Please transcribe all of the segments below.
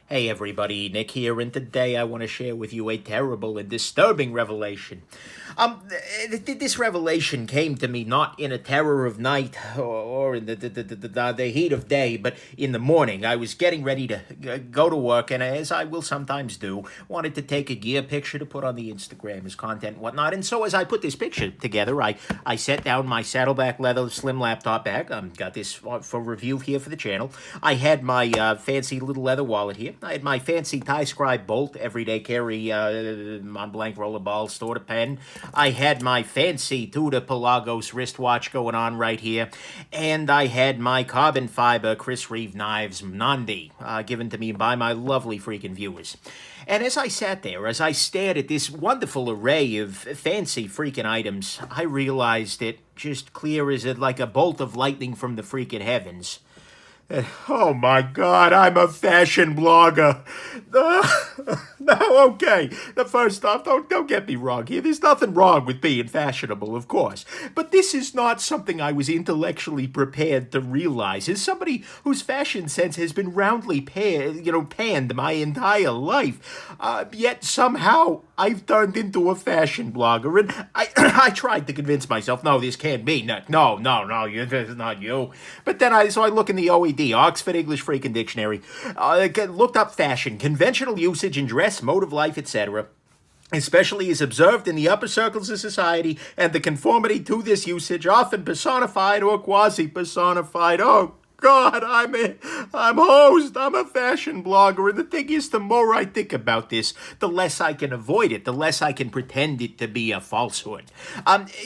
Hey everybody, Nick here, and today I want to share with you a terrible and disturbing revelation. This revelation came to me not in a terror of night or in the heat of day, but in the morning. I was getting ready to go to work, and as I will sometimes do, wanted to take a gear picture to put on the Instagram as content and whatnot. And so as I put this picture together, I set down my saddleback leather slim laptop bag. Got this for review here for the channel. I had my fancy little leather wallet here. I had my fancy tie scribe bolt, everyday carry Montblanc rollerball, store to pen. I had my fancy Tudor Pelagos wristwatch going on right here. And I had my carbon fiber Chris Reeve knives Nandi, given to me by my lovely freaking viewers. And as I sat there, as I stared at this wonderful array of fancy freaking items, I realized it just clear as like a bolt of lightning from the freaking heavens. Oh my God, I'm a fashion blogger. No, okay. First off, don't get me wrong here. There's nothing wrong with being fashionable, of course. But this is not something I was intellectually prepared to realize. As somebody whose fashion sense has been roundly panned my entire life, yet somehow I've turned into a fashion blogger, and I tried to convince myself, no, this can't be. No, this is not you. But then I look in the OED, Oxford English Freaking Dictionary, looked up fashion, conventional usage in dress, mode of life, etc., especially as observed in the upper circles of society, and the conformity to this usage, often personified or quasi-personified. Oh, God, I'm hosed. I'm a fashion blogger. And the thing is, the more I think about this, the less I can avoid it, the less I can pretend it to be a falsehood.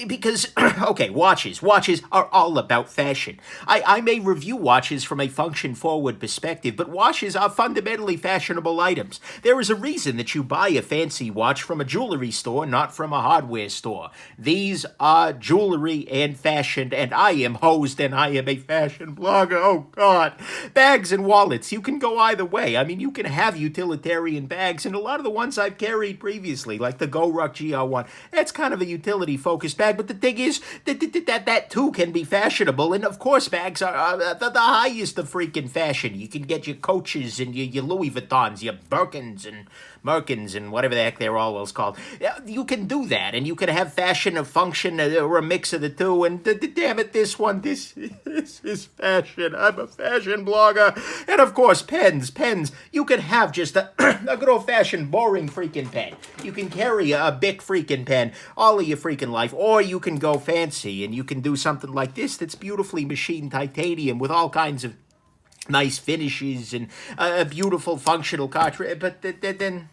Because, okay, watches are all about fashion. I may review watches from a function-forward perspective, but watches are fundamentally fashionable items. There is a reason that you buy a fancy watch from a jewelry store, not from a hardware store. These are jewelry and fashion, and I am hosed, and I am a fashion blogger. Oh, God. Bags and wallets, you can go either way. I mean, you can have utilitarian bags, and a lot of the ones I've carried previously, like the GoRuck GR1, that's kind of a utility-focused bag, but the thing is that too can be fashionable, and of course bags are the highest of freaking fashion. You can get your Coaches and your Louis Vuittons, your Birkins and Merkins and whatever the heck they're all else called. You can do that, and you can have fashion of function or a mix of the two, and damn it, this is fashion. I'm a fashion blogger. And of course, pens. You can have just a good old-fashioned boring freaking pen. You can carry a Bic freaking pen all of your freaking life, or you can go fancy, and you can do something like this that's beautifully machined titanium with all kinds of nice finishes and a beautiful functional cartridge. But then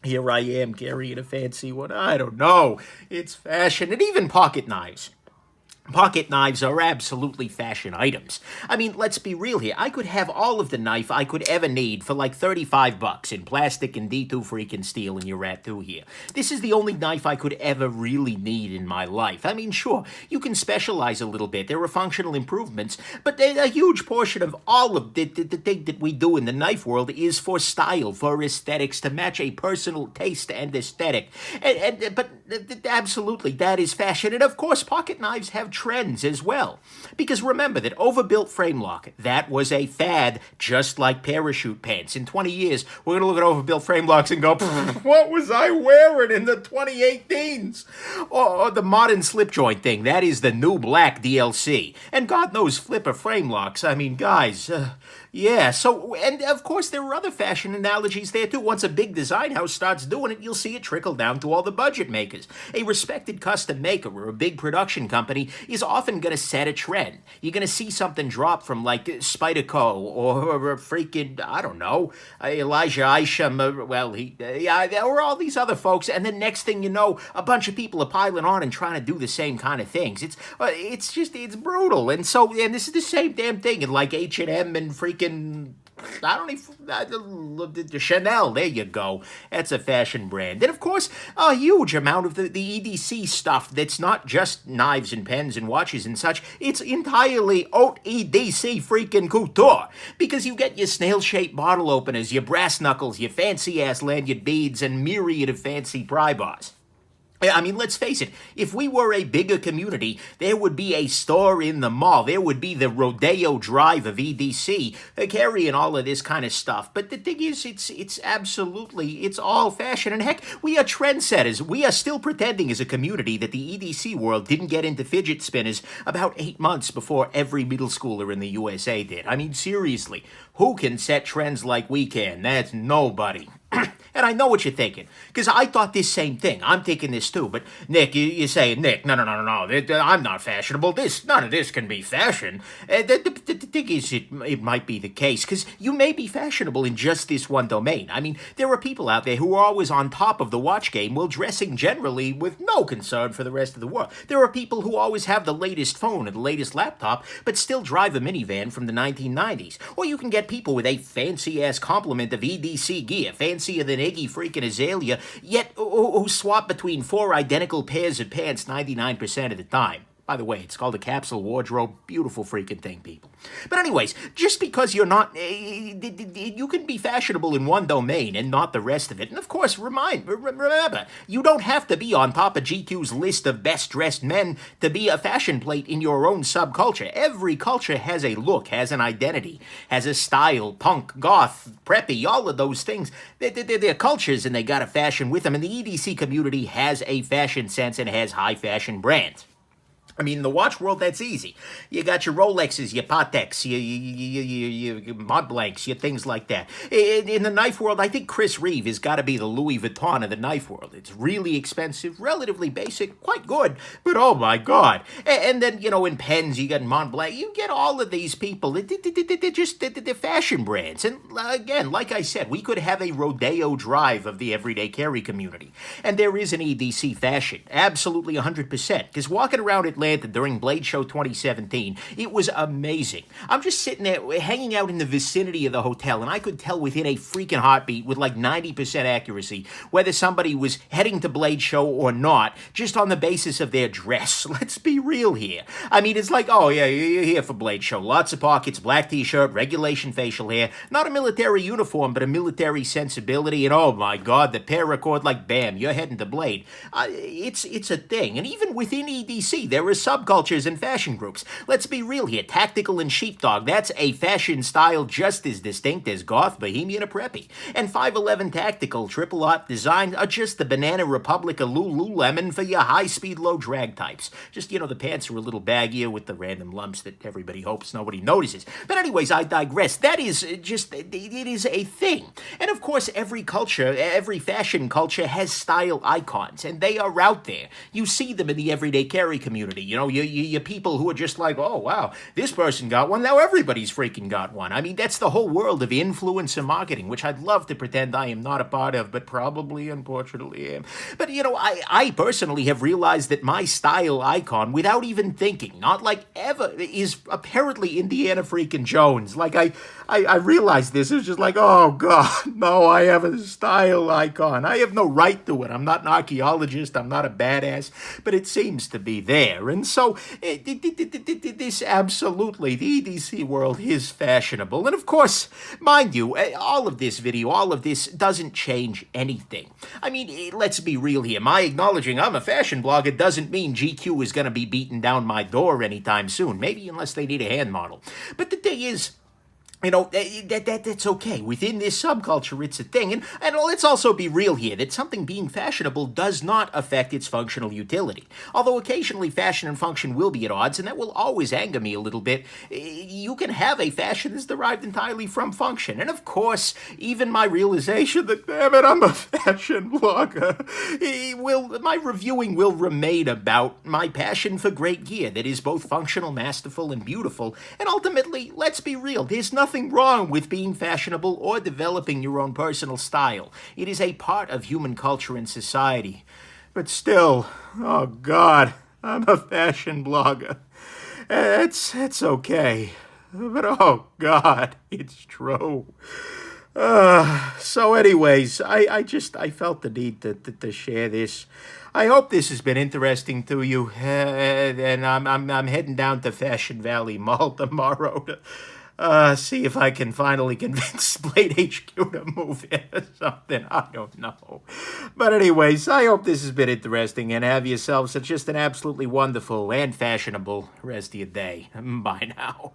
here I am carrying a fancy one. I don't know. It's fashion. And even pocket knives. Pocket knives are absolutely fashion items. I mean, let's be real here. I could have all of the knife I could ever need for like $35 in plastic and D2 freaking steel, and you're at through here. This is the only knife I could ever really need in my life. I mean, sure, you can specialize a little bit. There are functional improvements, but a huge portion of all of the thing that we do in the knife world is for style, for aesthetics, to match a personal taste and aesthetic. But absolutely, that is fashion. And of course, pocket knives have trends as well. Because remember that overbuilt frame lock, that was a fad, just like parachute pants. In 20 years, we're going to look at overbuilt frame locks and go, what was I wearing in the 2018s? Or the modern slip joint thing, that is the new black DLC. And God knows flipper frame locks. I mean, guys, yeah, so, and of course there are other fashion analogies there too. Once a big design house starts doing it, you'll see it trickle down to all the budget makers. A respected custom maker or a big production company is often going to set a trend. You're going to see something drop from like Spyderco or freaking, I don't know, Elijah Isham, there were all these other folks, and the next thing you know, a bunch of people are piling on and trying to do the same kind of things. It's brutal. And this is the same damn thing in like H&M and freaking the Chanel, there you go. That's a fashion brand. And of course, a huge amount of the EDC stuff that's not just knives and pens and watches and such. It's entirely haute EDC freaking couture. Because you get your snail-shaped bottle openers, your brass knuckles, your fancy-ass lanyard beads, and myriad of fancy pry bars. I mean, let's face it, if we were a bigger community, there would be a store in the mall. There would be the Rodeo Drive of EDC carrying all of this kind of stuff. But the thing is, it's absolutely, it's all fashion. And heck, we are trendsetters. We are still pretending as a community that the EDC world didn't get into fidget spinners about 8 months before every middle schooler in the USA did. I mean, seriously, who can set trends like we can? That's nobody. And I know what you're thinking, because I thought this same thing. I'm thinking this too. But Nick, you're saying, Nick, no, I'm not fashionable. None of this can be fashion. The thing is, it might be the case, because you may be fashionable in just this one domain. I mean, there are people out there who are always on top of the watch game while dressing generally with no concern for the rest of the world. There are people who always have the latest phone and the latest laptop, but still drive a minivan from the 1990s. Or you can get people with a fancy-ass complement of EDC gear, fancier than Iggy freaking Azalea, yet who swap between 4 identical pairs of pants 99% of the time. By the way, it's called a capsule wardrobe. Beautiful freaking thing, people. But anyways, just because you're not, you can be fashionable in one domain and not the rest of it. And of course, remember, you don't have to be on Papa GQ's list of best dressed men to be a fashion plate in your own subculture. Every culture has a look, has an identity, has a style, punk, goth, preppy, all of those things. They're cultures and they got a fashion with them. And the EDC community has a fashion sense and has high fashion brands. I mean, in the watch world, that's easy. You got your Rolexes, your Pateks, your Montblancs, your things like that. In the knife world, I think Chris Reeve has got to be the Louis Vuitton of the knife world. It's really expensive, relatively basic, quite good, but oh my God. And then, in pens, you got Montblanc. You get all of these people. They're fashion brands. And again, like I said, we could have a Rodeo Drive of the everyday carry community. And there is an EDC fashion, absolutely 100%. Because walking around Atlanta during Blade Show 2017, it was amazing. I'm just sitting there hanging out in the vicinity of the hotel, and I could tell within a freaking heartbeat with like 90% accuracy whether somebody was heading to Blade Show or not, just on the basis of their dress. Let's be real here. I mean, it's like, oh yeah, you're here for Blade Show. Lots of pockets, black t-shirt, regulation facial hair, not a military uniform, but a military sensibility, and oh my God, the paracord, like bam, you're heading to Blade. It's a thing. And even within EDC, there is subcultures and fashion groups. Let's be real here. Tactical and sheepdog, that's a fashion style just as distinct as goth, bohemian, or preppy. And 511 Tactical, Triple Art Design are just the Banana Republic of Lululemon for your high-speed, low-drag types. Just, the pants are a little baggier with the random lumps that everybody hopes nobody notices. But anyways, I digress. That is just, it is a thing. And of course, every culture, every fashion culture has style icons, and they are out there. You see them in the everyday carry community. You people who are just like, oh, wow, this person got one, now everybody's freaking got one. I mean, that's the whole world of influencer marketing, which I'd love to pretend I am not a part of, but probably, unfortunately, am. But, I personally have realized that my style icon, without even thinking, not like ever, is apparently Indiana freaking Jones. Like, I realized this. It was just like, oh, God, no, I have a style icon. I have no right to it. I'm not an archaeologist. I'm not a badass, but it seems to be there. And so, this absolutely, the EDC world is fashionable. And of course, mind you, all of this video, all of this doesn't change anything. I mean, let's be real here. My acknowledging I'm a fashion blogger doesn't mean GQ is going to be beating down my door anytime soon. Maybe unless they need a hand model. But the thing is, that's okay. Within this subculture, it's a thing. And let's also be real here, that something being fashionable does not affect its functional utility. Although occasionally fashion and function will be at odds, and that will always anger me a little bit, you can have a fashion that's derived entirely from function. And of course, even my realization that, damn it, I'm a fashion blogger, my reviewing will remain about my passion for great gear that is both functional, masterful, and beautiful. And ultimately, let's be real, there's nothing wrong with being fashionable or developing your own personal style. It is a part of human culture and society. But still, oh God, I'm a fashion blogger. It's okay. But oh God, it's true. So anyways, I felt the need to share this. I hope this has been interesting to you. And I'm heading down to Fashion Valley Mall tomorrow See if I can finally convince Blade HQ to move in or something. I don't know. But anyways, I hope this has been interesting, and have yourselves just an absolutely wonderful and fashionable rest of your day. Bye now.